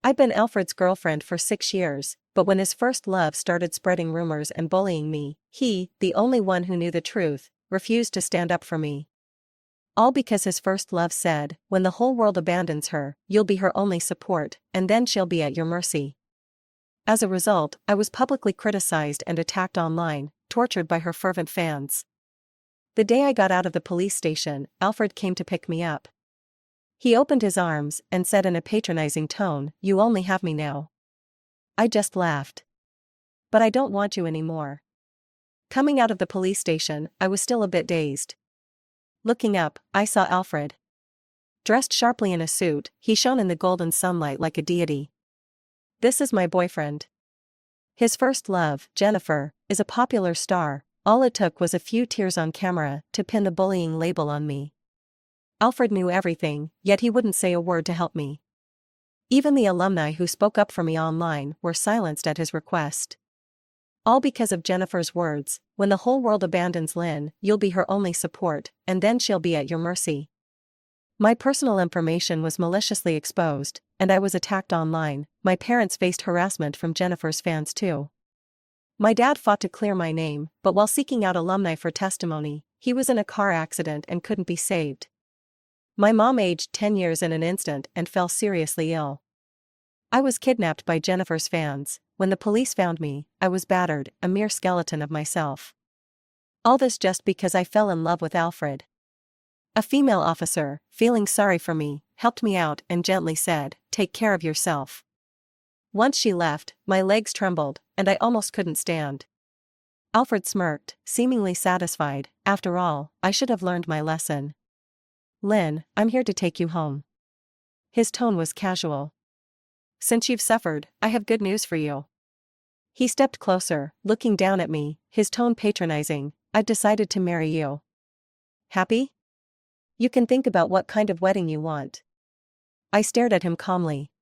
I'd been Alfred's girlfriend for 6 years, but when his first love started spreading rumors and bullying me, he, the only one who knew the truth, refused to stand up for me. All because his first love said, when the whole world abandons her, you'll be her only support, and then she'll be at your mercy. As a result, I was publicly criticized and attacked online, tortured by her fervent fans. The day I got out of the police station, Alfred came to pick me up. He opened his arms and said in a patronizing tone, "You only have me now." I just laughed. "But I don't want you anymore." Coming out of the police station, I was still a bit dazed. Looking up, I saw Alfred. Dressed sharply in a suit, he shone in the golden sunlight like a deity. "This is my boyfriend. His first love, Jennifer, is a popular star. All it took was a few tears on camera to pin the bullying label on me." Alfred knew everything, yet he wouldn't say a word to help me. Even the alumni who spoke up for me online were silenced at his request. All because of Jennifer's words, "When the whole world abandons Lynn, you'll be her only support, and then she'll be at your mercy." My personal information was maliciously exposed, and I was attacked online. My parents faced harassment from Jennifer's fans too. My dad fought to clear my name, but while seeking out alumni for testimony, he was in a car accident and couldn't be saved. My mom aged 10 years in an instant and fell seriously ill. I was kidnapped by Jennifer's fans. When the police found me, I was battered, a mere skeleton of myself. All this just because I fell in love with Alfred. A female officer, feeling sorry for me, helped me out and gently said, "Take care of yourself." Once she left, my legs trembled, and I almost couldn't stand. Alfred smirked, seemingly satisfied. "After all, I should have learned my lesson. Lynn, I'm here to take you home." His tone was casual. "Since you've suffered, I have good news for you." He stepped closer, looking down at me, his tone patronizing. "I've decided to marry you. Happy? You can think about what kind of wedding you want." I stared at him calmly.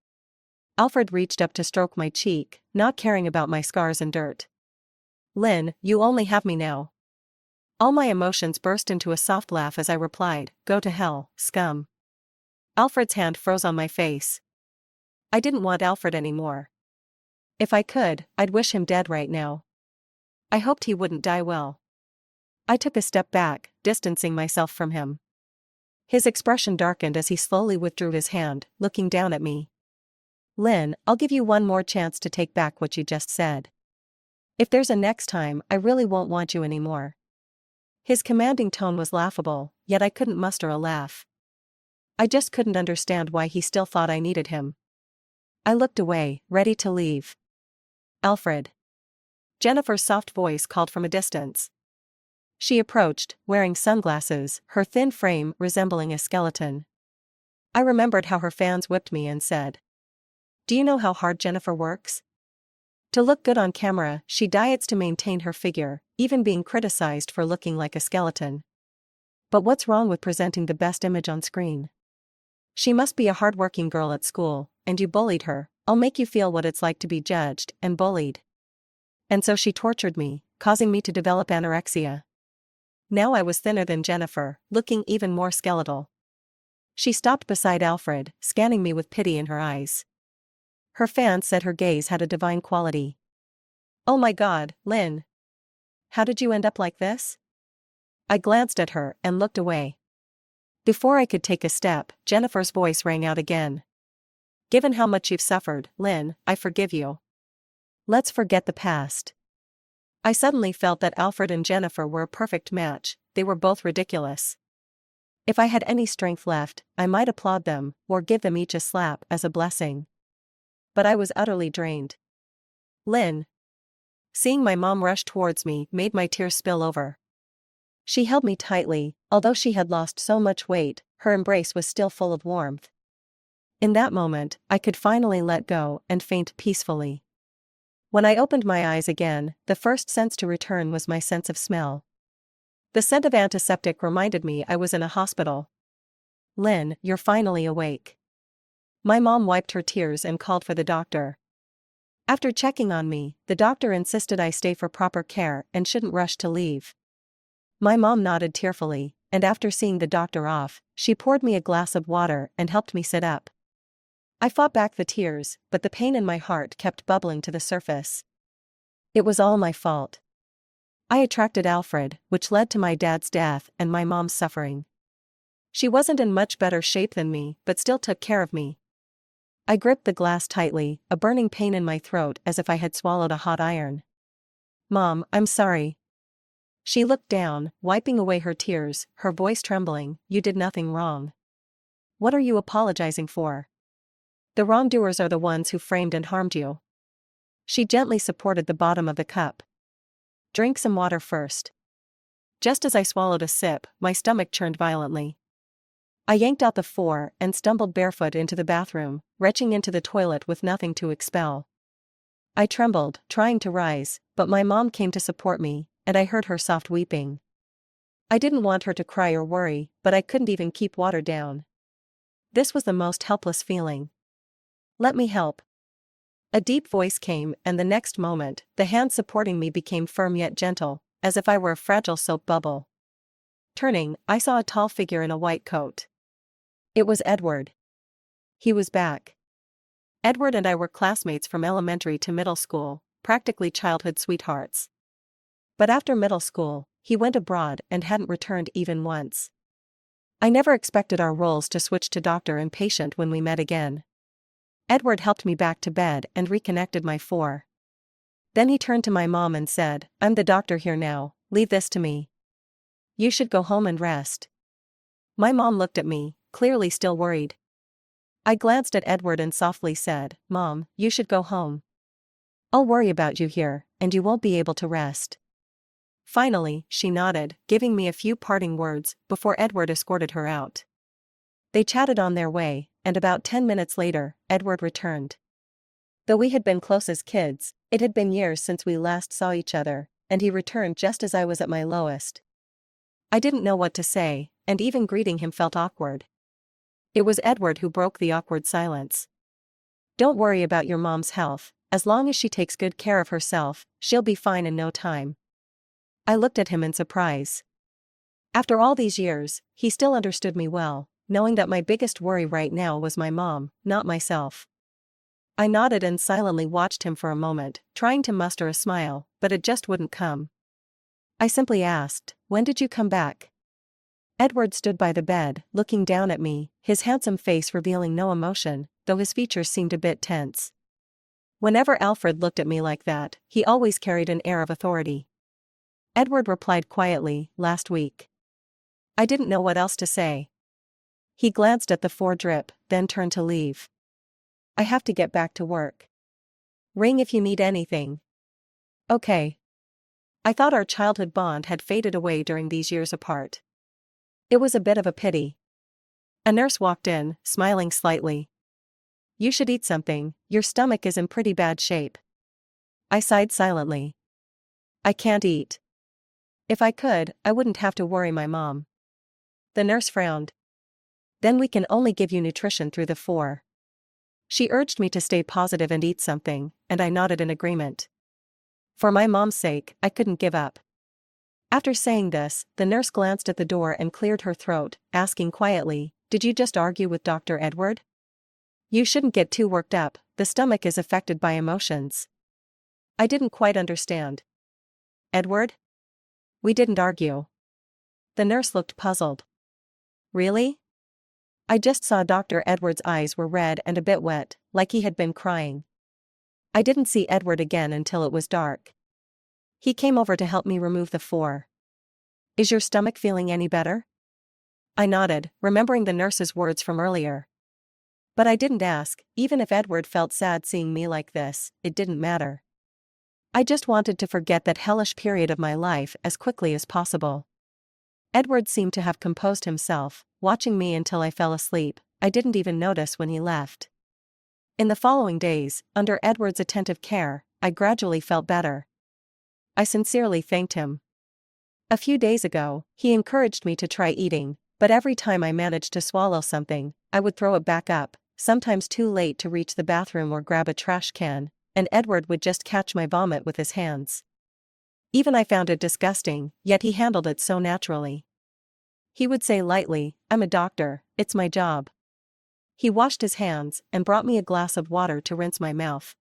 Alfred reached up to stroke my cheek, not caring about my scars and dirt. "Lynn, you only have me now." All my emotions burst into a soft laugh as I replied, "Go to hell, scum." Alfred's hand froze on my face. I didn't want Alfred anymore. If I could, I'd wish him dead right now. I hoped he wouldn't die well. I took a step back, distancing myself from him. His expression darkened as he slowly withdrew his hand, looking down at me. "Lynn, I'll give you one more chance to take back what you just said. If there's a next time, I really won't want you anymore." His commanding tone was laughable, yet I couldn't muster a laugh. I just couldn't understand why he still thought I needed him. I looked away, ready to leave. "Alfred." Jennifer's soft voice called from a distance. She approached, wearing sunglasses, her thin frame resembling a skeleton. I remembered how her fans whipped me and said, "Do you know how hard Jennifer works? To look good on camera, she diets to maintain her figure, even being criticized for looking like a skeleton. But what's wrong with presenting the best image on screen? She must be a hard-working girl at school, and you bullied her. I'll make you feel what it's like to be judged and bullied." And so she tortured me, causing me to develop anorexia. Now I was thinner than Jennifer, looking even more skeletal. She stopped beside Alfred, scanning me with pity in her eyes. Her fans said her gaze had a divine quality. "Oh my God, Lynn. How did you end up like this?" I glanced at her and looked away. Before I could take a step, Jennifer's voice rang out again. "Given how much you've suffered, Lynn, I forgive you. Let's forget the past." I suddenly felt that Alfred and Jennifer were a perfect match. They were both ridiculous. If I had any strength left, I might applaud them, or give them each a slap as a blessing. But I was utterly drained. "Lynn." Seeing my mom rush towards me made my tears spill over. She held me tightly. Although she had lost so much weight, her embrace was still full of warmth. In that moment, I could finally let go and faint peacefully. When I opened my eyes again, the first sense to return was my sense of smell. The scent of antiseptic reminded me I was in a hospital. "Lynn, you're finally awake." My mom wiped her tears and called for the doctor. After checking on me, the doctor insisted I stay for proper care and shouldn't rush to leave. My mom nodded tearfully, and after seeing the doctor off, she poured me a glass of water and helped me sit up. I fought back the tears, but the pain in my heart kept bubbling to the surface. It was all my fault. I attracted Alfred, which led to my dad's death and my mom's suffering. She wasn't in much better shape than me, but still took care of me. I gripped the glass tightly, a burning pain in my throat as if I had swallowed a hot iron. Mom, I'm sorry. She looked down, wiping away her tears, her voice trembling. You did nothing wrong. What are you apologizing for? The wrongdoers are the ones who framed and harmed you. She gently supported the bottom of the cup. Drink some water first. Just as I swallowed a sip, my stomach churned violently. I yanked out the 4 and stumbled barefoot into the bathroom, retching into the toilet with nothing to expel. I trembled, trying to rise, but my mom came to support me, and I heard her soft weeping. I didn't want her to cry or worry, but I couldn't even keep water down. This was the most helpless feeling. Let me help. A deep voice came, and the next moment, the hand supporting me became firm yet gentle, as if I were a fragile soap bubble. Turning, I saw a tall figure in a white coat. It was Edward. He was back. Edward and I were classmates from elementary to middle school, practically childhood sweethearts. But after middle school, he went abroad and hadn't returned even once. I never expected our roles to switch to doctor and patient when we met again. Edward helped me back to bed and reconnected my 4. Then he turned to my mom and said, I'm the doctor here now, leave this to me. You should go home and rest. My mom looked at me, clearly still worried. I glanced at Edward and softly said, Mom, you should go home. I'll worry about you here, and you won't be able to rest. Finally, she nodded, giving me a few parting words, before Edward escorted her out. They chatted on their way, and about 10 minutes later, Edward returned. Though we had been close as kids, it had been years since we last saw each other, and he returned just as I was at my lowest. I didn't know what to say, and even greeting him felt awkward. It was Edward who broke the awkward silence. Don't worry about your mom's health, as long as she takes good care of herself, she'll be fine in no time. I looked at him in surprise. After all these years, he still understood me well, knowing that my biggest worry right now was my mom, not myself. I nodded and silently watched him for a moment, trying to muster a smile, but it just wouldn't come. I simply asked, when did you come back? Edward stood by the bed, looking down at me, his handsome face revealing no emotion, though his features seemed a bit tense. Whenever Alfred looked at me like that, he always carried an air of authority. Edward replied quietly, last week. I didn't know what else to say. He glanced at the 4 drip, then turned to leave. I have to get back to work. Ring if you need anything. Okay. I thought our childhood bond had faded away during these years apart. It was a bit of a pity. A nurse walked in, smiling slightly. You should eat something, your stomach is in pretty bad shape. I sighed silently. I can't eat. If I could, I wouldn't have to worry my mom. The nurse frowned. Then we can only give you nutrition through the 4. She urged me to stay positive and eat something, and I nodded in agreement. For my mom's sake, I couldn't give up. After saying this, the nurse glanced at the door and cleared her throat, asking quietly, Did you just argue with Dr. Edward? You shouldn't get too worked up, the stomach is affected by emotions. I didn't quite understand. Edward? We didn't argue. The nurse looked puzzled. Really? I just saw Dr. Edward's eyes were red and a bit wet, like he had been crying. I didn't see Edward again until it was dark. He came over to help me remove the 4. Is your stomach feeling any better? I nodded, remembering the nurse's words from earlier. But I didn't ask, even if Edward felt sad seeing me like this, it didn't matter. I just wanted to forget that hellish period of my life as quickly as possible. Edward seemed to have composed himself, watching me until I fell asleep. I didn't even notice when he left. In the following days, under Edward's attentive care, I gradually felt better. I sincerely thanked him. A few days ago, he encouraged me to try eating, but every time I managed to swallow something, I would throw it back up, sometimes too late to reach the bathroom or grab a trash can, and Edward would just catch my vomit with his hands. Even I found it disgusting, yet he handled it so naturally. He would say lightly, I'm a doctor, it's my job. He washed his hands and brought me a glass of water to rinse my mouth.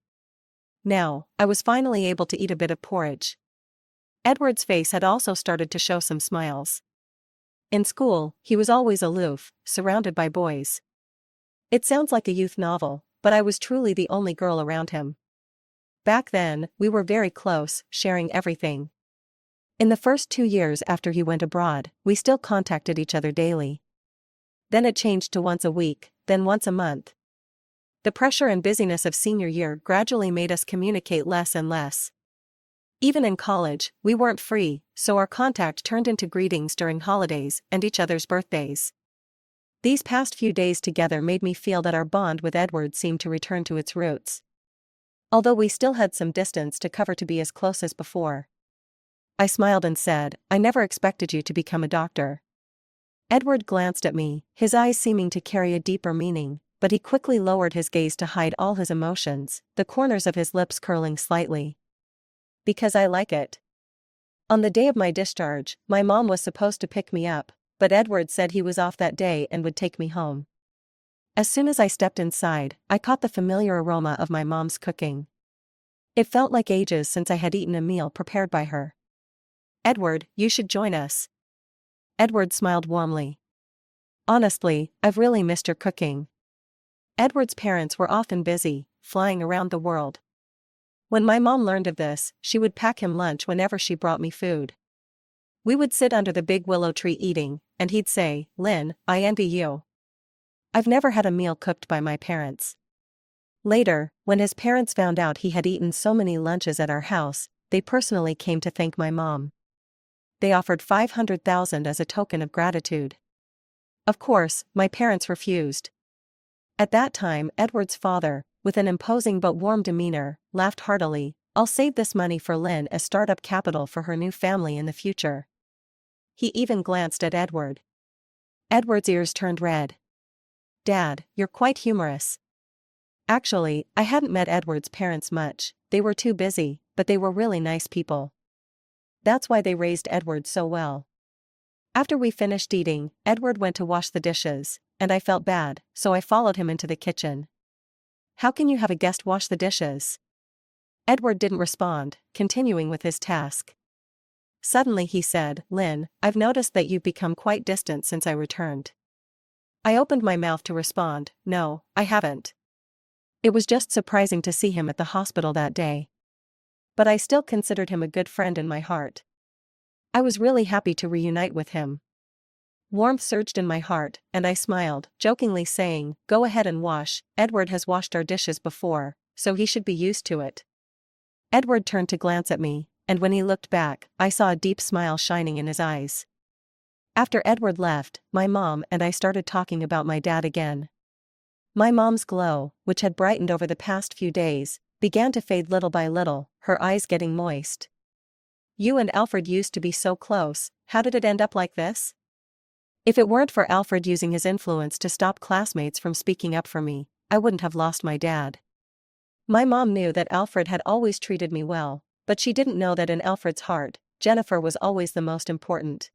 Now, I was finally able to eat a bit of porridge. Edward's face had also started to show some smiles. In school, he was always aloof, surrounded by boys. It sounds like a youth novel, but I was truly the only girl around him. Back then, we were very close, sharing everything. In the first 2 years after he went abroad, we still contacted each other daily. Then it changed to once a week, then once a month. The pressure and busyness of senior year gradually made us communicate less and less. Even in college, we weren't free, so our contact turned into greetings during holidays and each other's birthdays. These past few days together made me feel that our bond with Edward seemed to return to its roots. Although we still had some distance to cover to be as close as before. I smiled and said, "I never expected you to become a doctor." Edward glanced at me, his eyes seeming to carry a deeper meaning, but he quickly lowered his gaze to hide all his emotions, the corners of his lips curling slightly. "Because I like it." On the day of my discharge, my mom was supposed to pick me up, but Edward said he was off that day and would take me home. As soon as I stepped inside, I caught the familiar aroma of my mom's cooking. It felt like ages since I had eaten a meal prepared by her. "Edward, you should join us." Edward smiled warmly. "Honestly, I've really missed your cooking." Edward's parents were often busy, flying around the world. When my mom learned of this, she would pack him lunch whenever she brought me food. We would sit under the big willow tree eating, and he'd say, "Lynn, I envy you. I've never had a meal cooked by my parents." Later, when his parents found out he had eaten so many lunches at our house, they personally came to thank my mom. They offered $500,000 as a token of gratitude. Of course, my parents refused. At that time, Edward's father, with an imposing but warm demeanor, laughed heartily. "I'll save this money for Lynn as startup capital for her new family in the future." He even glanced at Edward. Edward's ears turned red. "Dad, you're quite humorous." Actually, I hadn't met Edward's parents much, they were too busy, but they were really nice people. That's why they raised Edward so well. After we finished eating, Edward went to wash the dishes, and I felt bad, so I followed him into the kitchen. "How can you have a guest wash the dishes?" Edward didn't respond, continuing with his task. Suddenly he said, "Lynn, I've noticed that you've become quite distant since I returned." I opened my mouth to respond, "No, I haven't." It was just surprising to see him at the hospital that day. But I still considered him a good friend in my heart. I was really happy to reunite with him. Warmth surged in my heart, and I smiled, jokingly saying, "Go ahead and wash, Edward has washed our dishes before, so he should be used to it." Edward turned to glance at me, and when he looked back, I saw a deep smile shining in his eyes. After Edward left, my mom and I started talking about my dad again. My mom's glow, which had brightened over the past few days, began to fade little by little, her eyes getting moist. "You and Alfred used to be so close, how did it end up like this?" If it weren't for Alfred using his influence to stop classmates from speaking up for me, I wouldn't have lost my dad. My mom knew that Alfred had always treated me well, but she didn't know that in Alfred's heart, Jennifer was always the most important.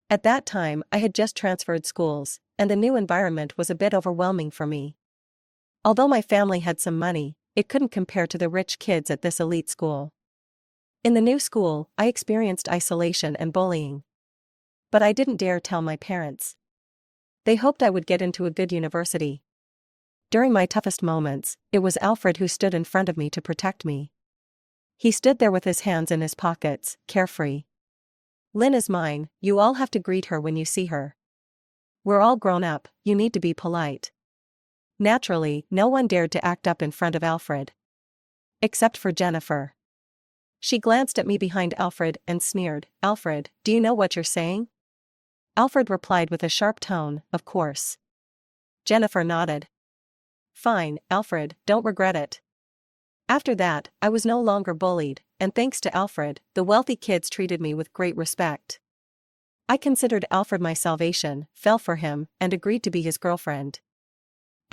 At that time, I had just transferred schools, and the new environment was a bit overwhelming for me. Although my family had some money, it couldn't compare to the rich kids at this elite school. In the new school, I experienced isolation and bullying. But I didn't dare tell my parents. They hoped I would get into a good university. During my toughest moments, it was Alfred who stood in front of me to protect me. He stood there with his hands in his pockets, carefree. "Lynn is mine, you all have to greet her when you see her. We're all grown up, you need to be polite." Naturally, no one dared to act up in front of Alfred. Except for Jennifer. She glanced at me behind Alfred and sneered, "Alfred, do you know what you're saying?" Alfred replied with a sharp tone, "Of course." Jennifer nodded. "Fine, Alfred, don't regret it." After that, I was no longer bullied, and thanks to Alfred, the wealthy kids treated me with great respect. I considered Alfred my salvation, fell for him, and agreed to be his girlfriend.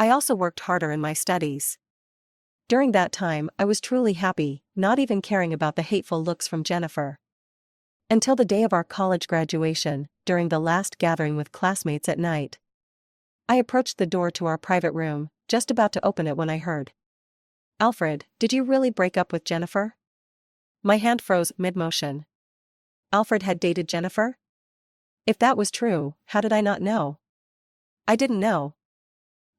I also worked harder in my studies. During that time, I was truly happy, not even caring about the hateful looks from Jennifer. Until the day of our college graduation, during the last gathering with classmates at night. I approached the door to our private room, just about to open it when I heard. Alfred, did you really break up with Jennifer? My hand froze mid-motion. Alfred had dated Jennifer? If that was true, how did I not know? I didn't know.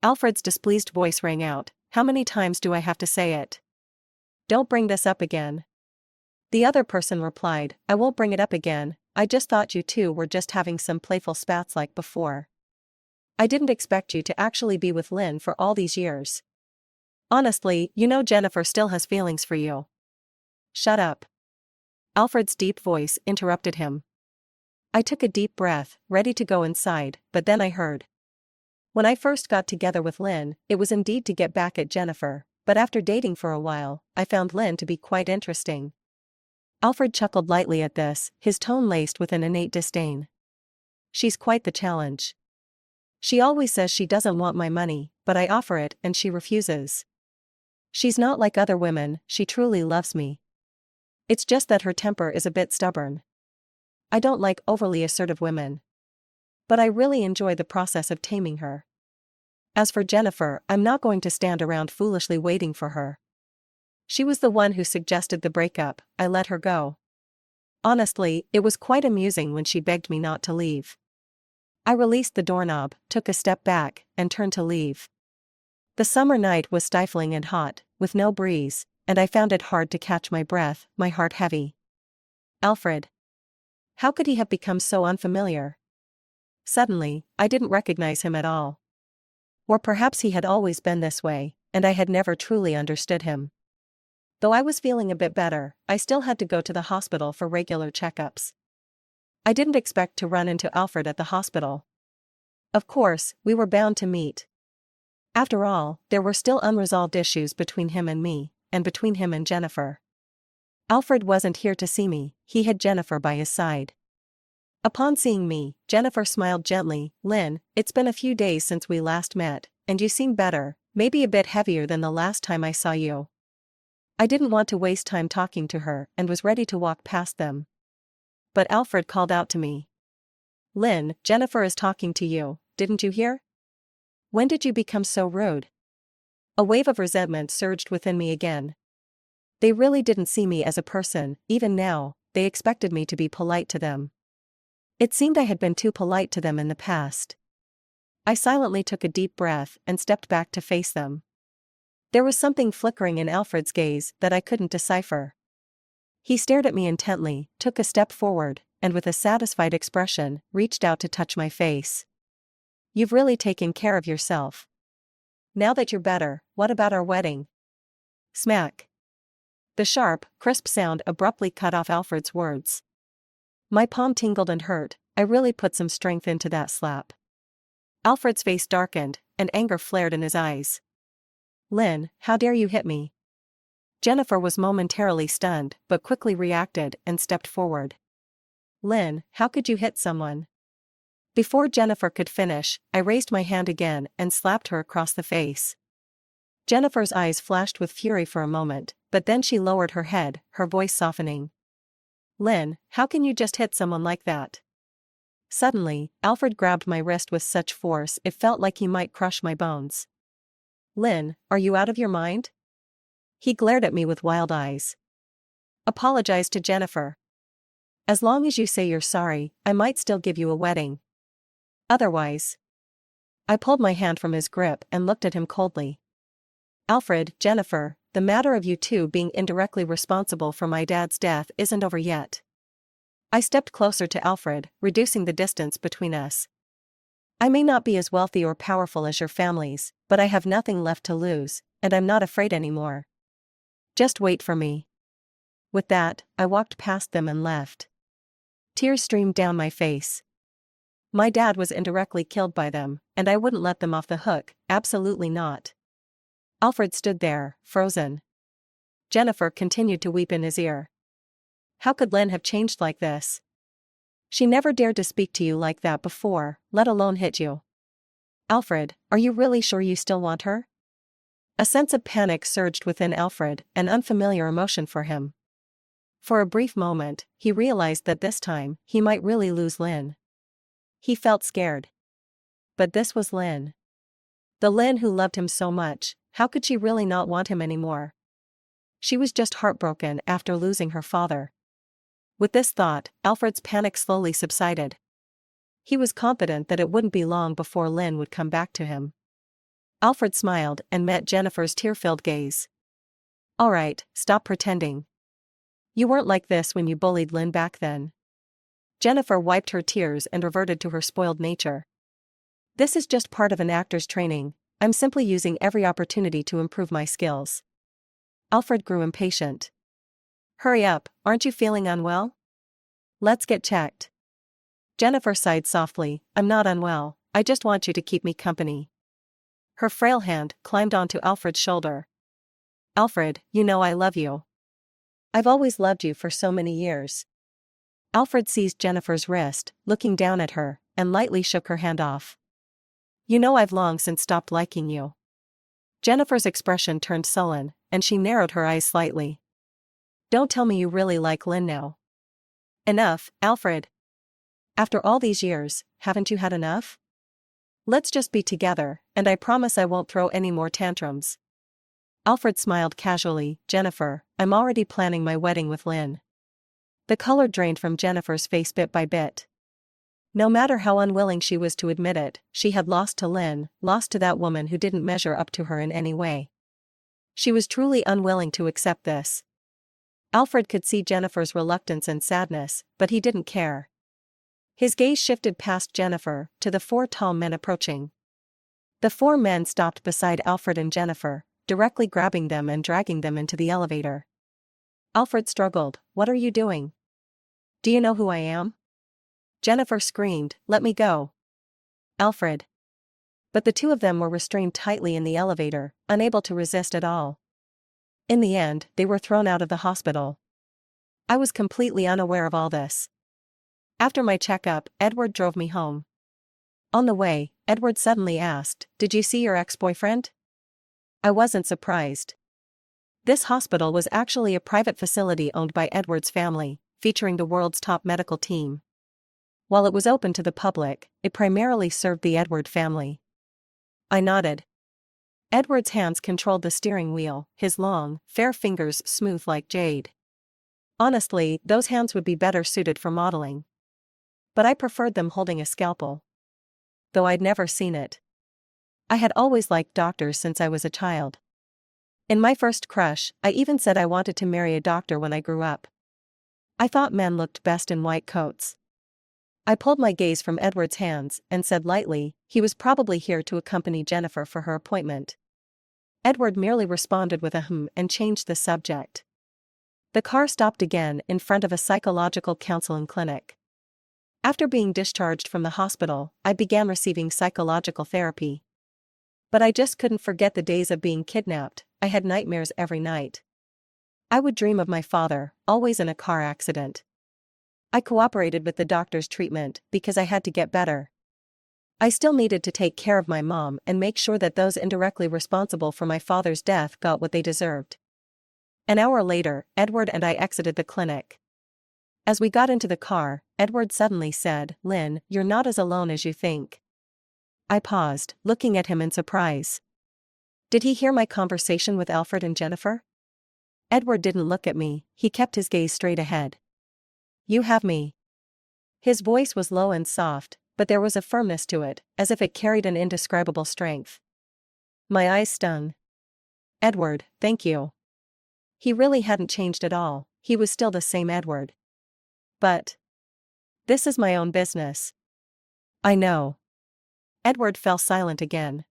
Alfred's displeased voice rang out. How many times do I have to say it? Don't bring this up again. The other person replied, I won't bring it up again, I just thought you two were just having some playful spats like before. I didn't expect you to actually be with Lynn for all these years. Honestly, you know Jennifer still has feelings for you. Shut up. Alfred's deep voice interrupted him. I took a deep breath, ready to go inside, but then I heard. When I first got together with Lynn, it was indeed to get back at Jennifer, but after dating for a while, I found Lynn to be quite interesting. Alfred chuckled lightly at this, his tone laced with an innate disdain. She's quite the challenge. She always says she doesn't want my money, but I offer it and she refuses. She's not like other women, she truly loves me. It's just that her temper is a bit stubborn. I don't like overly assertive women. But I really enjoy the process of taming her. As for Jennifer, I'm not going to stand around foolishly waiting for her. She was the one who suggested the breakup, I let her go. Honestly, it was quite amusing when she begged me not to leave. I released the doorknob, took a step back, and turned to leave. The summer night was stifling and hot, with no breeze, and I found it hard to catch my breath, my heart heavy. Alfred. How could he have become so unfamiliar? Suddenly, I didn't recognize him at all. Or perhaps he had always been this way, and I had never truly understood him. Though I was feeling a bit better, I still had to go to the hospital for regular checkups. I didn't expect to run into Alfred at the hospital. Of course, we were bound to meet. After all, there were still unresolved issues between him and me, and between him and Jennifer. Alfred wasn't here to see me, he had Jennifer by his side. Upon seeing me, Jennifer smiled gently. Lynn, it's been a few days since we last met, and you seem better, maybe a bit heavier than the last time I saw you. I didn't want to waste time talking to her and was ready to walk past them. But Alfred called out to me. Lynn, Jennifer is talking to you, didn't you hear? When did you become so rude? A wave of resentment surged within me again. They really didn't see me as a person, even now, they expected me to be polite to them. It seemed I had been too polite to them in the past. I silently took a deep breath and stepped back to face them. There was something flickering in Alfred's gaze that I couldn't decipher. He stared at me intently, took a step forward, and with a satisfied expression, reached out to touch my face. You've really taken care of yourself. Now that you're better, what about our wedding? Smack. The sharp, crisp sound abruptly cut off Alfred's words. My palm tingled and hurt, I really put some strength into that slap. Alfred's face darkened, and anger flared in his eyes. Lynn, how dare you hit me? Jennifer was momentarily stunned, but quickly reacted and stepped forward. Lynn, how could you hit someone? Before Jennifer could finish, I raised my hand again and slapped her across the face. Jennifer's eyes flashed with fury for a moment, but then she lowered her head, her voice softening. Lynn, how can you just hit someone like that? Suddenly, Alfred grabbed my wrist with such force it felt like he might crush my bones. Lynn, are you out of your mind? He glared at me with wild eyes. Apologize to Jennifer. As long as you say you're sorry, I might still give you a wedding. Otherwise. I pulled my hand from his grip and looked at him coldly. Alfred, Jennifer, the matter of you two being indirectly responsible for my dad's death isn't over yet. I stepped closer to Alfred, reducing the distance between us. I may not be as wealthy or powerful as your families, but I have nothing left to lose, and I'm not afraid anymore. Just wait for me. With that, I walked past them and left. Tears streamed down my face. My dad was indirectly killed by them, and I wouldn't let them off the hook, absolutely not. Alfred stood there, frozen. Jennifer continued to weep in his ear. How could Lynn have changed like this? She never dared to speak to you like that before, let alone hit you. Alfred, are you really sure you still want her? A sense of panic surged within Alfred, an unfamiliar emotion for him. For a brief moment, he realized that this time, he might really lose Lynn. He felt scared. But this was Lynn. The Lynn who loved him so much, how could she really not want him anymore? She was just heartbroken after losing her father. With this thought, Alfred's panic slowly subsided. He was confident that it wouldn't be long before Lynn would come back to him. Alfred smiled and met Jennifer's tear-filled gaze. "All right, stop pretending. You weren't like this when you bullied Lynn back then." Jennifer wiped her tears and reverted to her spoiled nature. "This is just part of an actor's training. I'm simply using every opportunity to improve my skills." Alfred grew impatient. "Hurry up, aren't you feeling unwell? Let's get checked." Jennifer sighed softly. "I'm not unwell, I just want you to keep me company." Her frail hand climbed onto Alfred's shoulder. "Alfred, you know I love you. I've always loved you for so many years." Alfred seized Jennifer's wrist, looking down at her, and lightly shook her hand off. "You know I've long since stopped liking you." Jennifer's expression turned sullen, and she narrowed her eyes slightly. "Don't tell me you really like Lynn now." "Enough, Alfred. After all these years, haven't you had enough? Let's just be together, and I promise I won't throw any more tantrums." Alfred smiled casually. "Jennifer, I'm already planning my wedding with Lynn." The color drained from Jennifer's face bit by bit. No matter how unwilling she was to admit it, she had lost to Lynn, lost to that woman who didn't measure up to her in any way. She was truly unwilling to accept this. Alfred could see Jennifer's reluctance and sadness, but he didn't care. His gaze shifted past Jennifer, to the 4 tall men approaching. The 4 men stopped beside Alfred and Jennifer, directly grabbing them and dragging them into the elevator. Alfred struggled. "What are you doing? Do you know who I am?" Jennifer screamed, "Let me go, Alfred." But the 2 of them were restrained tightly in the elevator, unable to resist at all. In the end, they were thrown out of the hospital. I was completely unaware of all this. After my checkup, Edward drove me home. On the way, Edward suddenly asked, "Did you see your ex-boyfriend?" I wasn't surprised. This hospital was actually a private facility owned by Edward's family, featuring the world's top medical team. While it was open to the public, it primarily served the Edward family. I nodded. Edward's hands controlled the steering wheel, his long, fair fingers smooth like jade. Honestly, those hands would be better suited for modeling. But I preferred them holding a scalpel. Though I'd never seen it. I had always liked doctors since I was a child. In my first crush, I even said I wanted to marry a doctor when I grew up. I thought men looked best in white coats. I pulled my gaze from Edward's hands and said lightly, "He was probably here to accompany Jennifer for her appointment." Edward merely responded with a and changed the subject. The car stopped again in front of a psychological counseling clinic. After being discharged from the hospital, I began receiving psychological therapy. But I just couldn't forget the days of being kidnapped. I had nightmares every night. I would dream of my father, always in a car accident. I cooperated with the doctor's treatment because I had to get better. I still needed to take care of my mom and make sure that those indirectly responsible for my father's death got what they deserved. An hour later, Edward and I exited the clinic. As we got into the car, Edward suddenly said, "Lynn, you're not as alone as you think." I paused, looking at him in surprise. Did he hear my conversation with Alfred and Jennifer? Edward didn't look at me, he kept his gaze straight ahead. "You have me." His voice was low and soft, but there was a firmness to it, as if it carried an indescribable strength. My eyes stung. "Edward, thank you." He really hadn't changed at all, he was still the same Edward. "But this is my own business." "I know." Edward fell silent again.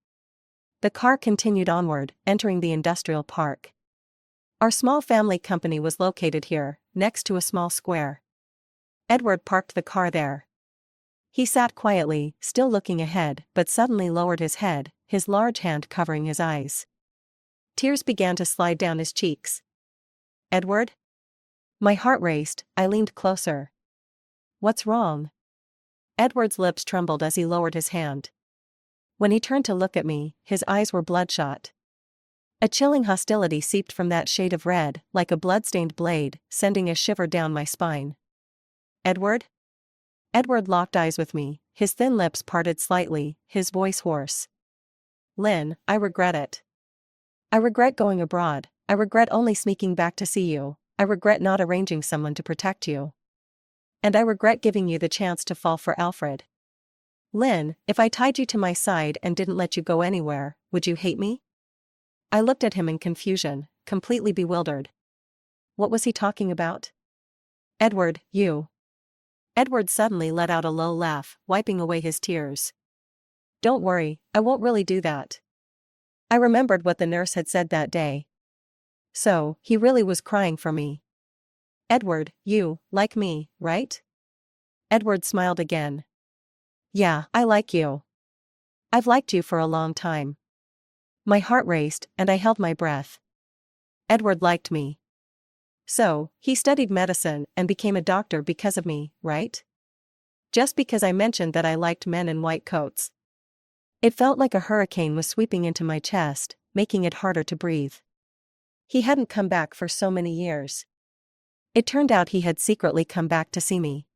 The car continued onward, entering the industrial park. Our small family company was located here, next to a small square. Edward parked the car there. He sat quietly, still looking ahead, but suddenly lowered his head, his large hand covering his eyes. Tears began to slide down his cheeks. "Edward?" My heart raced, I leaned closer. "What's wrong?" Edward's lips trembled as he lowered his hand. When he turned to look at me, his eyes were bloodshot. A chilling hostility seeped from that shade of red, like a blood-stained blade, sending a shiver down my spine. "Edward?" Edward locked eyes with me, his thin lips parted slightly, his voice hoarse. Lynn, I regret it. I regret going abroad, I regret only sneaking back to see you, I regret not arranging someone to protect you. And I regret giving you the chance to fall for Alfred. Lynn, if I tied you to my side and didn't let you go anywhere, would you hate me? I looked at him in confusion, completely bewildered. What was he talking about? Edward, you. Edward suddenly let out a low laugh, wiping away his tears. Don't worry, I won't really do that. I remembered what the nurse had said that day. So, he really was crying for me. Edward, you like me, right? Edward smiled again. Yeah, I like you. I've liked you for a long time. My heart raced, and I held my breath. Edward liked me. So, he studied medicine and became a doctor because of me, right? Just because I mentioned that I liked men in white coats. It felt like a hurricane was sweeping into my chest, making it harder to breathe. He hadn't come back for so many years. It turned out he had secretly come back to see me.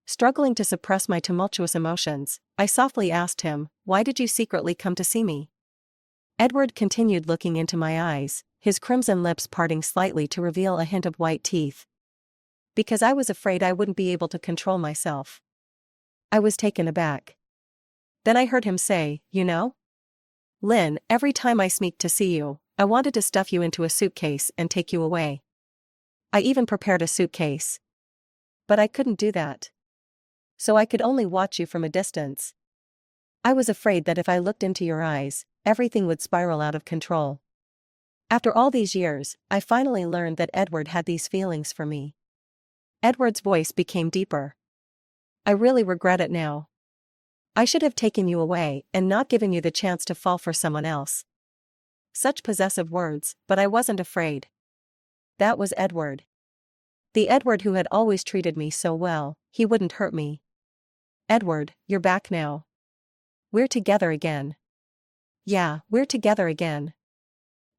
Struggling to suppress my tumultuous emotions, I softly asked him, "Why did you secretly come to see me?" Edward continued looking into my eyes, his crimson lips parting slightly to reveal a hint of white teeth. Because I was afraid I wouldn't be able to control myself. I was taken aback. Then I heard him say, "You know? Lynn, every time I sneaked to see you, I wanted to stuff you into a suitcase and take you away. I even prepared a suitcase. But I couldn't do that. So I could only watch you from a distance. I was afraid that if I looked into your eyes, everything would spiral out of control." After all these years, I finally learned that Edward had these feelings for me. Edward's voice became deeper. I really regret it now. I should have taken you away and not given you the chance to fall for someone else. Such possessive words, but I wasn't afraid. That was Edward. The Edward who had always treated me so well, he wouldn't hurt me. Edward, you're back now. We're together again. Yeah, we're together again.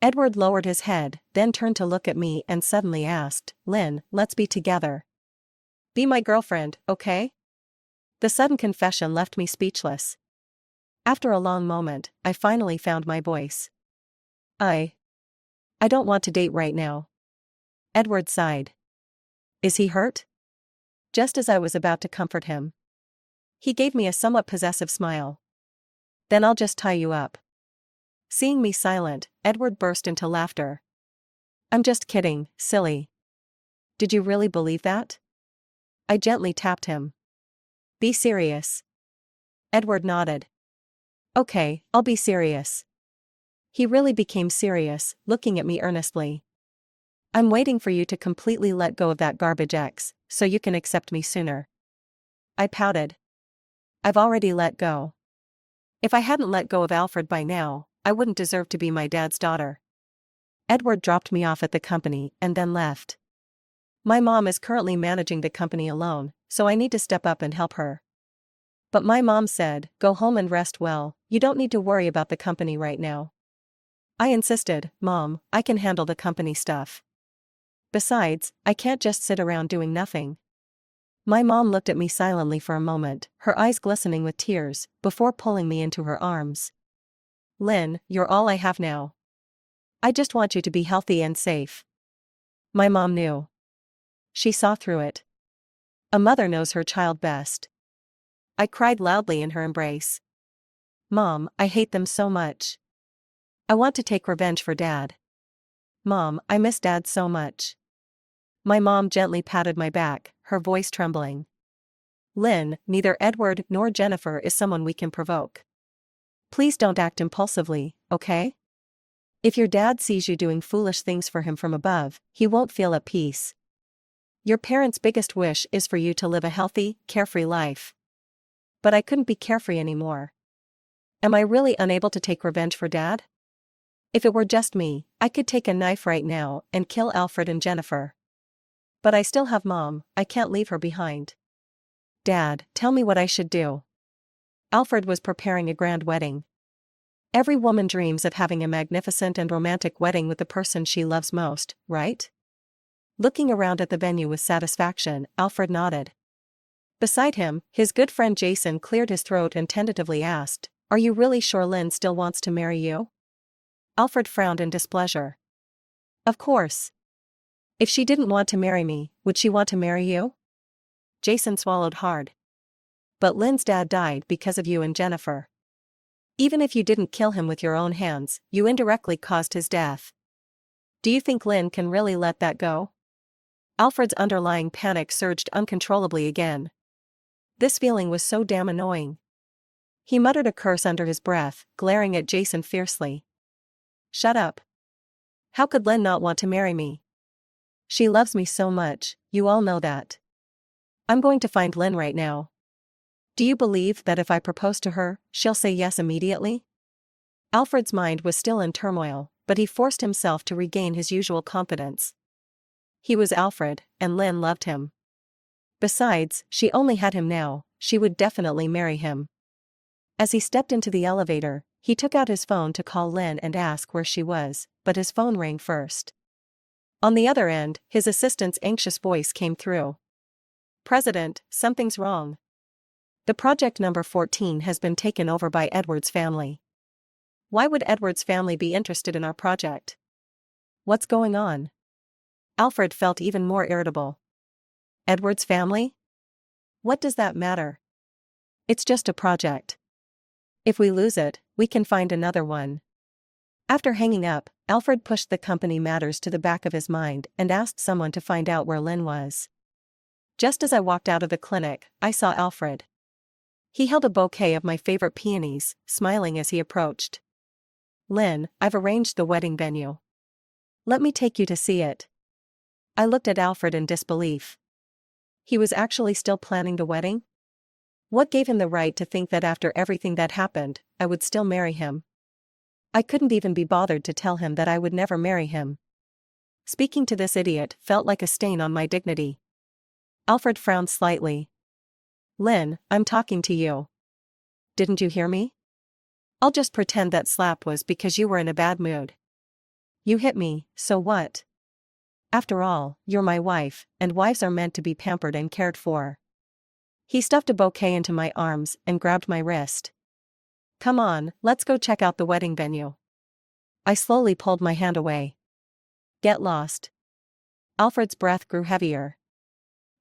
Edward lowered his head, then turned to look at me and suddenly asked, "Lynn, let's be together. Be my girlfriend, okay?" The sudden confession left me speechless. After a long moment, I finally found my voice. I don't want to date right now. Edward sighed. Is he hurt? Just as I was about to comfort him, he gave me a somewhat possessive smile. Then I'll just tie you up. Seeing me silent, Edward burst into laughter. I'm just kidding, silly. Did you really believe that? I gently tapped him. Be serious. Edward nodded. Okay, I'll be serious. He really became serious, looking at me earnestly. I'm waiting for you to completely let go of that garbage ex, so you can accept me sooner. I pouted. I've already let go. If I hadn't let go of Alfred by now, I wouldn't deserve to be my dad's daughter. Edward dropped me off at the company and then left. My mom is currently managing the company alone, so I need to step up and help her. But my mom said, "Go home and rest well, you don't need to worry about the company right now." I insisted, "Mom, I can handle the company stuff. Besides, I can't just sit around doing nothing." My mom looked at me silently for a moment, her eyes glistening with tears, before pulling me into her arms. Lynn, you're all I have now. I just want you to be healthy and safe. My mom knew. She saw through it. A mother knows her child best. I cried loudly in her embrace. Mom, I hate them so much. I want to take revenge for Dad. Mom, I miss Dad so much. My mom gently patted my back, her voice trembling. Lynn, neither Edward nor Jennifer is someone we can provoke. Please don't act impulsively, okay? If your dad sees you doing foolish things for him from above, he won't feel at peace. Your parents' biggest wish is for you to live a healthy, carefree life. But I couldn't be carefree anymore. Am I really unable to take revenge for Dad? If it were just me, I could take a knife right now and kill Alfred and Jennifer. But I still have Mom, I can't leave her behind. Dad, tell me what I should do. Alfred was preparing a grand wedding. Every woman dreams of having a magnificent and romantic wedding with the person she loves most, right? Looking around at the venue with satisfaction, Alfred nodded. Beside him, his good friend Jason cleared his throat and tentatively asked, Are you really sure Lynn still wants to marry you? Alfred frowned in displeasure. Of course. If she didn't want to marry me, would she want to marry you? Jason swallowed hard. But Lynn's dad died because of you and Jennifer. Even if you didn't kill him with your own hands, you indirectly caused his death. Do you think Lynn can really let that go? Alfred's underlying panic surged uncontrollably again. This feeling was so damn annoying. He muttered a curse under his breath, glaring at Jason fiercely. Shut up. How could Lynn not want to marry me? She loves me so much, you all know that. I'm going to find Lynn right now. Do you believe that if I propose to her, she'll say yes immediately? Alfred's mind was still in turmoil, but he forced himself to regain his usual confidence. He was Alfred, and Lynn loved him. Besides, she only had him now, she would definitely marry him. As he stepped into the elevator, he took out his phone to call Lynn and ask where she was, but his phone rang first. On the other end, his assistant's anxious voice came through. President, something's wrong. The project number 14 has been taken over by Edward's family. Why would Edward's family be interested in our project? What's going on? Alfred felt even more irritable. Edward's family? What does that matter? It's just a project. If we lose it, we can find another one. After hanging up, Alfred pushed the company matters to the back of his mind and asked someone to find out where Lynn was. Just as I walked out of the clinic, I saw Alfred. He held a bouquet of my favorite peonies, smiling as he approached. Lynn, I've arranged the wedding venue. Let me take you to see it. I looked at Alfred in disbelief. He was actually still planning the wedding? What gave him the right to think that after everything that happened, I would still marry him? I couldn't even be bothered to tell him that I would never marry him. Speaking to this idiot felt like a stain on my dignity. Alfred frowned slightly. Lynn, I'm talking to you. Didn't you hear me? I'll just pretend that slap was because you were in a bad mood. You hit me, so what? After all, you're my wife, and wives are meant to be pampered and cared for. He stuffed a bouquet into my arms and grabbed my wrist. Come on, let's go check out the wedding venue. I slowly pulled my hand away. Get lost. Alfred's breath grew heavier.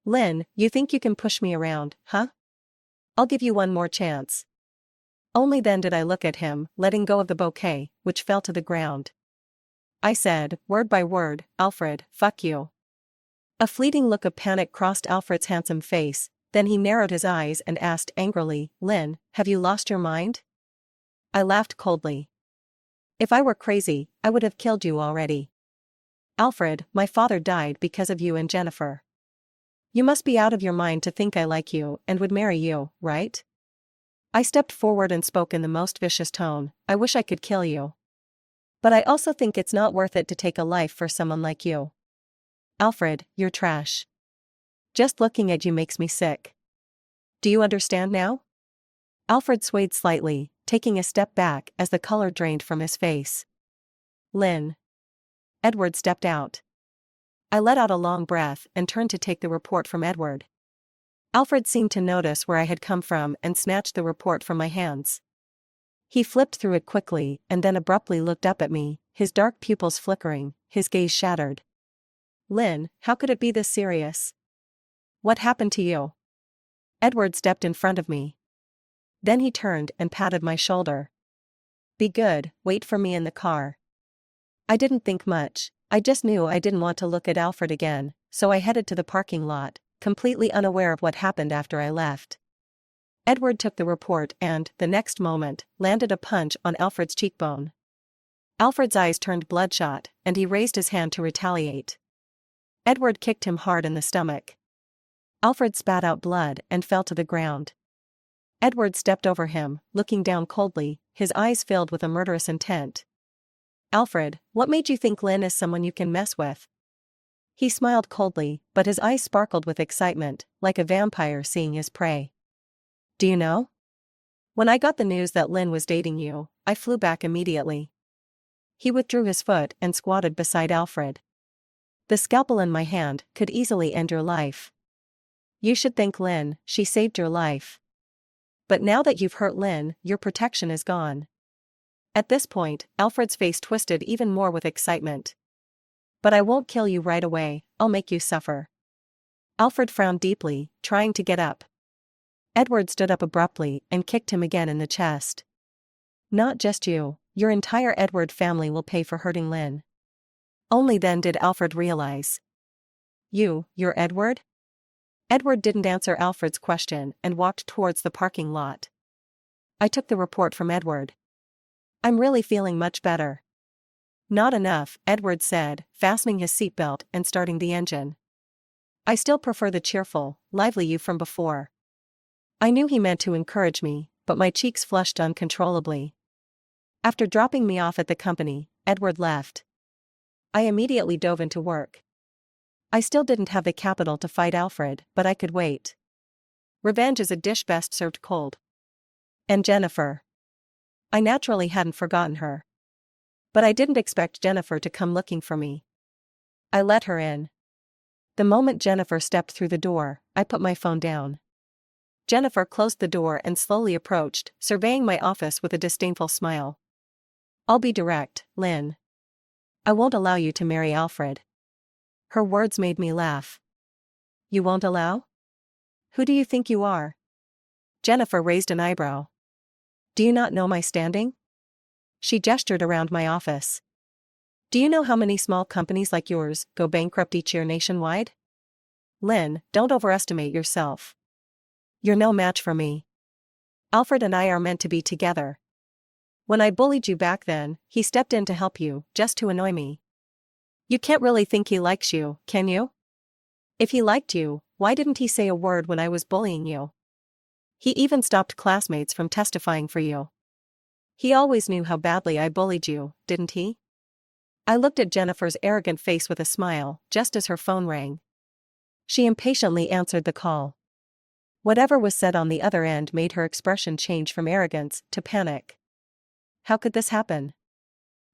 Lynn, you think you can push me around, huh? I'll give you one more chance. Only then did I look at him, letting go of the bouquet, which fell to the ground. I said, word by word, Alfred, fuck you. A fleeting look of panic crossed Alfred's handsome face, then he narrowed his eyes and asked angrily, Lynn, have you lost your mind? I laughed coldly. If I were crazy, I would have killed you already. Alfred, my father died because of you and Jennifer. You must be out of your mind to think I like you and would marry you, right? I stepped forward and spoke in the most vicious tone, I wish I could kill you. But I also think it's not worth it to take a life for someone like you. Alfred, you're trash. Just looking at you makes me sick. Do you understand now? Alfred swayed slightly, taking a step back as the color drained from his face. Lynn. Edward stepped out. I let out a long breath and turned to take the report from Edward. Alfred seemed to notice where I had come from and snatched the report from my hands. He flipped through it quickly and then abruptly looked up at me, his dark pupils flickering, his gaze shattered. Lynn, how could it be this serious? What happened to you? Edward stepped in front of me. Then he turned and patted my shoulder. Be good, wait for me in the car. I didn't think much, I just knew I didn't want to look at Alfred again, so I headed to the parking lot, completely unaware of what happened after I left. Edward took the report and, the next moment, landed a punch on Alfred's cheekbone. Alfred's eyes turned bloodshot, and he raised his hand to retaliate. Edward kicked him hard in the stomach. Alfred spat out blood and fell to the ground. Edward stepped over him, looking down coldly, his eyes filled with a murderous intent. Alfred, what made you think Lynn is someone you can mess with? He smiled coldly, but his eyes sparkled with excitement, like a vampire seeing his prey. Do you know? When I got the news that Lynn was dating you, I flew back immediately. He withdrew his foot and squatted beside Alfred. The scalpel in my hand could easily end your life. You should thank Lynn, she saved your life. But now that you've hurt Lynn, your protection is gone. At this point, Alfred's face twisted even more with excitement. But I won't kill you right away, I'll make you suffer. Alfred frowned deeply, trying to get up. Edward stood up abruptly and kicked him again in the chest. Not just you, your entire Edward family will pay for hurting Lynn. Only then did Alfred realize. You're Edward? Edward didn't answer Alfred's question and walked towards the parking lot. I took the report from Edward. I'm really feeling much better. Not enough, Edward said, fastening his seatbelt and starting the engine. I still prefer the cheerful, lively you from before. I knew he meant to encourage me, but my cheeks flushed uncontrollably. After dropping me off at the company, Edward left. I immediately dove into work. I still didn't have the capital to fight Alfred, but I could wait. Revenge is a dish best served cold. And Jennifer. I naturally hadn't forgotten her. But I didn't expect Jennifer to come looking for me. I let her in. The moment Jennifer stepped through the door, I put my phone down. Jennifer closed the door and slowly approached, surveying my office with a disdainful smile. I'll be direct, Lynn. I won't allow you to marry Alfred. Her words made me laugh. You won't allow? Who do you think you are? Jennifer raised an eyebrow. Do you not know my standing? She gestured around my office. Do you know how many small companies like yours go bankrupt each year nationwide? Lynn, don't overestimate yourself. You're no match for me. Alfred and I are meant to be together. When I bullied you back then, he stepped in to help you, just to annoy me. You can't really think he likes you, can you? If he liked you, why didn't he say a word when I was bullying you? He even stopped classmates from testifying for you. He always knew how badly I bullied you, didn't he? I looked at Jennifer's arrogant face with a smile, just as her phone rang. She impatiently answered the call. Whatever was said on the other end made her expression change from arrogance to panic. How could this happen?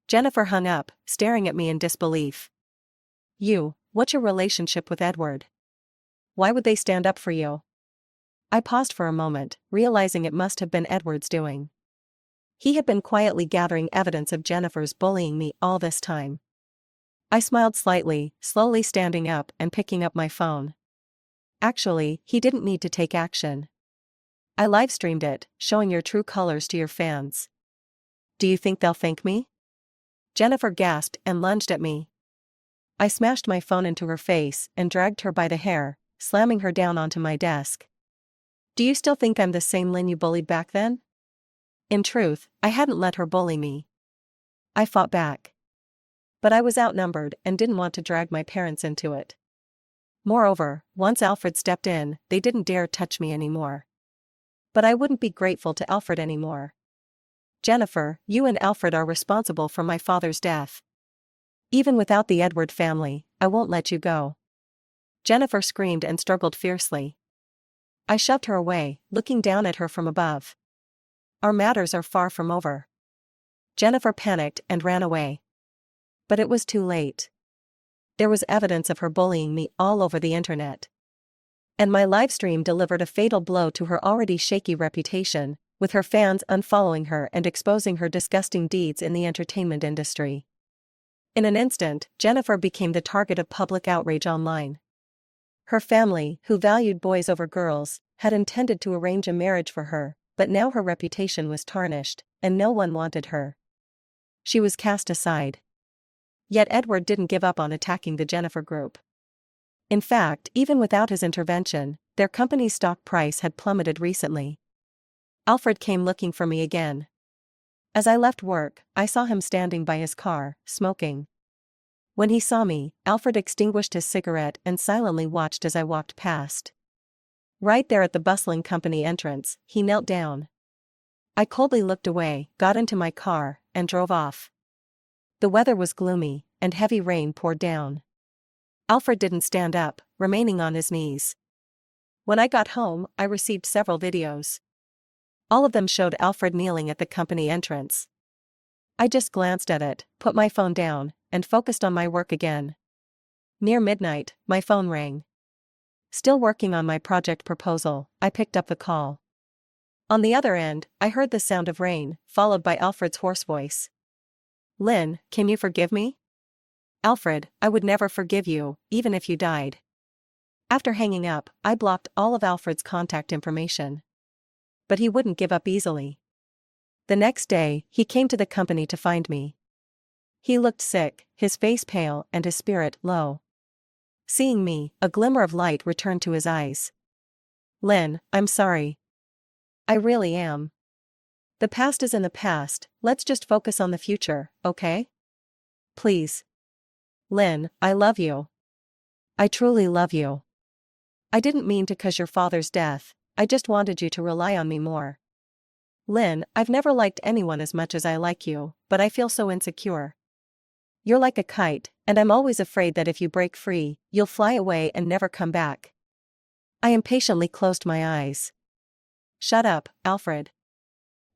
Jennifer hung up, staring at me in disbelief. What's your relationship with Edward? Why would they stand up for you? I paused for a moment, realizing it must have been Edward's doing. He had been quietly gathering evidence of Jennifer's bullying me all this time. I smiled slightly, slowly standing up and picking up my phone. Actually, he didn't need to take action. I live-streamed it, showing your true colors to your fans. Do you think they'll thank me? Jennifer gasped and lunged at me. I smashed my phone into her face and dragged her by the hair, slamming her down onto my desk. Do you still think I'm the same Lynn you bullied back then? In truth, I hadn't let her bully me. I fought back. But I was outnumbered and didn't want to drag my parents into it. Moreover, once Alfred stepped in, they didn't dare touch me anymore. But I wouldn't be grateful to Alfred anymore. Jennifer, you and Alfred are responsible for my father's death. Even without the Edward family, I won't let you go. Jennifer screamed and struggled fiercely. I shoved her away, looking down at her from above. Our matters are far from over. Jennifer panicked and ran away. But it was too late. There was evidence of her bullying me all over the internet. And my livestream delivered a fatal blow to her already shaky reputation, with her fans unfollowing her and exposing her disgusting deeds in the entertainment industry. In an instant, Jennifer became the target of public outrage online. Her family, who valued boys over girls, had intended to arrange a marriage for her, but now her reputation was tarnished, and no one wanted her. She was cast aside. Yet Edward didn't give up on attacking the Jennifer group. In fact, even without his intervention, their company's stock price had plummeted recently. Alfred came looking for me again. As I left work, I saw him standing by his car, smoking. When he saw me, Alfred extinguished his cigarette and silently watched as I walked past. Right there at the bustling company entrance, he knelt down. I coldly looked away, got into my car, and drove off. The weather was gloomy, and heavy rain poured down. Alfred didn't stand up, remaining on his knees. When I got home, I received several videos. All of them showed Alfred kneeling at the company entrance. I just glanced at it, put my phone down, and focused on my work again. Near midnight, my phone rang. Still working on my project proposal, I picked up the call. On the other end, I heard the sound of rain, followed by Alfred's hoarse voice. Lynn, can you forgive me? Alfred, I would never forgive you, even if you died. After hanging up, I blocked all of Alfred's contact information. But he wouldn't give up easily. The next day, he came to the company to find me. He looked sick, his face pale and his spirit low. Seeing me, a glimmer of light returned to his eyes. Lynn, I'm sorry. I really am. The past is in the past, let's just focus on the future, okay? Please. Lynn, I love you. I truly love you. I didn't mean to cause your father's death, I just wanted you to rely on me more. Lynn, I've never liked anyone as much as I like you, but I feel so insecure. You're like a kite, and I'm always afraid that if you break free, you'll fly away and never come back. I impatiently closed my eyes. Shut up, Alfred.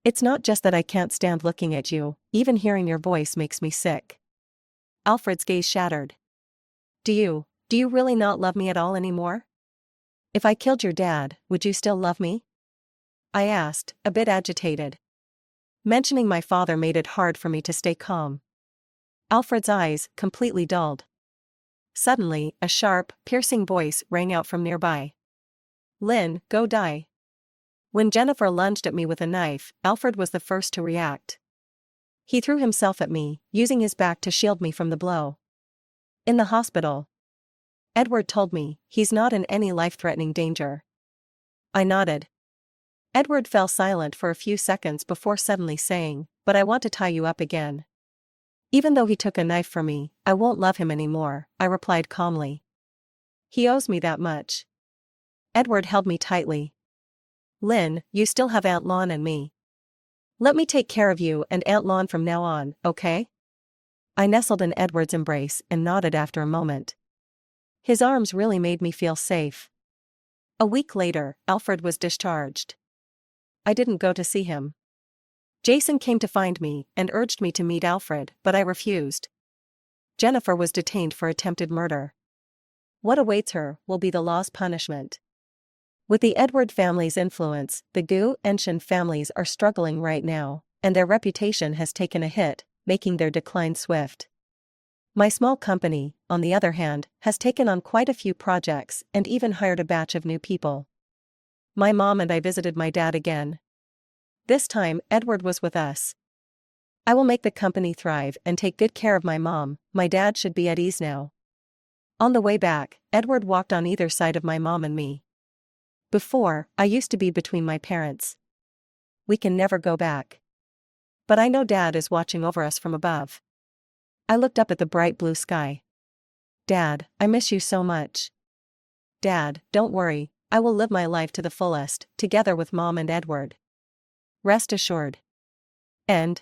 It's not just that I can't stand looking at you, even hearing your voice makes me sick. Alfred's gaze shattered. Do you really not love me at all anymore? If I killed your dad, would you still love me? I asked, a bit agitated. Mentioning my father made it hard for me to stay calm. Alfred's eyes completely dulled. Suddenly, a sharp, piercing voice rang out from nearby. Lynn, go die. When Jennifer lunged at me with a knife, Alfred was the first to react. He threw himself at me, using his back to shield me from the blow. In the hospital. Edward told me, he's not in any life-threatening danger. I nodded. Edward fell silent for a few seconds before suddenly saying, but I want to tie you up again. Even though he took a knife from me, I won't love him anymore, I replied calmly. He owes me that much. Edward held me tightly. Lynn, you still have Aunt Lon and me. Let me take care of you and Aunt Lon from now on, okay? I nestled in Edward's embrace and nodded after a moment. His arms really made me feel safe. A week later, Alfred was discharged. I didn't go to see him. Jason came to find me and urged me to meet Alfred, but I refused. Jennifer was detained for attempted murder. What awaits her will be the law's punishment. With the Edward family's influence, the Gu and Shen families are struggling right now, and their reputation has taken a hit, making their decline swift. My small company, on the other hand, has taken on quite a few projects and even hired a batch of new people. My mom and I visited my dad again. This time, Edward was with us. I will make the company thrive and take good care of my mom. My dad should be at ease now. On the way back, Edward walked on either side of my mom and me. Before, I used to be between my parents. We can never go back. But I know Dad is watching over us from above. I looked up at the bright blue sky. Dad, I miss you so much. Dad, don't worry, I will live my life to the fullest, together with Mom and Edward. Rest assured. End.